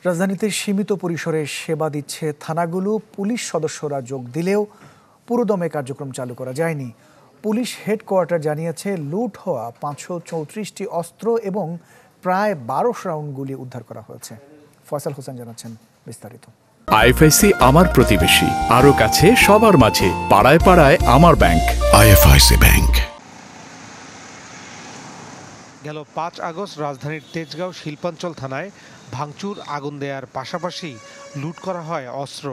রাজধানীতে সীমিত পরিসরে সেবা দিচ্ছে থানাগুলো। পুলিশ সদস্যরা যোগ দিলেও পুরোদমে কার্যক্রম চালু করা যায়নি। পুলিশ হেডকোয়ার্টার জানিয়েছে লুট হওয়া 534টি অস্ত্র এবং প্রায় 1200 রাউন্ড গুলি উদ্ধার করা হয়েছে। ফয়সাল হোসেন জানাচ্ছেন বিস্তারিত। আইএফআইসি আমার প্রতিবেশী, আরো কাছে সবার মাঝে, পাড়ায় পাড়ায় আমার ব্যাংক। IFIC bank. গেল 5 আগস্ট রাজধানীর তেজগাঁও শিল্পাঞ্চল থানায় ভাঙচুর, আগুন দেওয়ার পাশাপাশি লুট করা হয় অস্ত্র।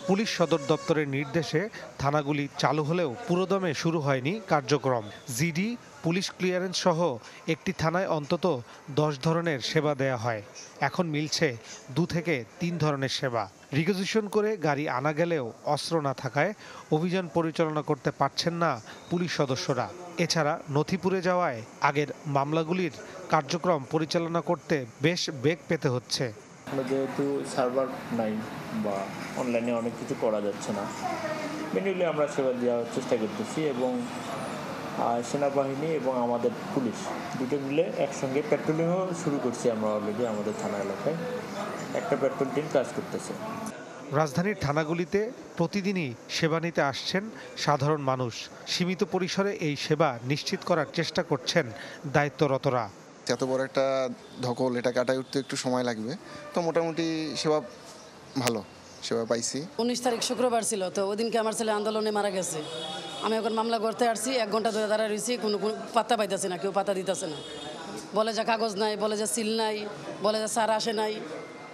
পুলিশ সদর দপ্তরের নির্দেশে থানাগুলি চালু হলেও পুরোদমে শুরু হয়নি কার্যক্রম। জিডি, পুলিশ ক্লিয়ারেন্স সহ একটি থানায় অন্তত 10 ধরনের সেবা দেয়া হয়। এখন মিলছে 2 থেকে 3 ধরনের সেবা। রিকুইজিশন করে গাড়ি আনা গেলেও অস্ত্র না থাকায় অভিযান পরিচালনা করতে পারছেন না পুলিশ সদস্যরা। এছাড়া নথি পুড়ে যাওয়ায় আগের মামলাগুলির কার্যক্রম পরিচালনা করতে বেশ বেগ পেতে হচ্ছে। যেহেতু সার্ভার নাই বা অনলাইনে অনেক কিছু করা যাচ্ছে না, ম্যানুয়ালি আমরা সেবা দেওয়ার চেষ্টা করতেছি এবং সেনাবাহিনী এবং আমাদের পুলিশ দুটো মিলে একসঙ্গে পেট্রোলিংও শুরু করছি। আমরা অলরেডি আমাদের থানা এলাকায় একটা পেট্রোল টিম কাজ করতেছে। রাজধানীর থানাগুলিতে প্রতিদিনই সেবা নিতে আসছেন সাধারণ মানুষ। সীমিত পরিসরে এই সেবা নিশ্চিত করার চেষ্টা করছেন দায়িত্বরতরা। এত বড় একটা ধকল, এটা কাটায় উঠতে একটু সময় লাগবে, তো মোটামুটি সেবা ভালো সেবা পাইছি। 19 তারিখ শুক্রবার ছিল, তো ওই দিনকে আমার ছেলে আন্দোলনে মারা গেছে। আমি এখন মামলা করতে আসছি, 1 ঘন্টা ধরে দাঁড়ায় রয়েছি, কোনো পাত্তা পাইতেছে না, কেউ পাত্তা দিতেছে না। বলে যে কাগজ নাই, বলে যে সিল নাই, বলে যে স্যার আসে নাই,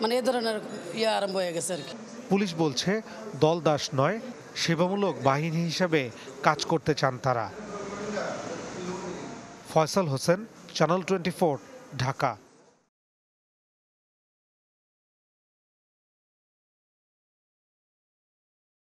মানে এই ধরনের আরম্ভ হয়ে গেছে আর কি। পুলিশ বলছে দল দাস নয়, সেবামূলক বাহিনী হিসাবে কাজ করতে চান তারা। ফয়সাল হোসেন, চ্যানেল 24, ঢাকা।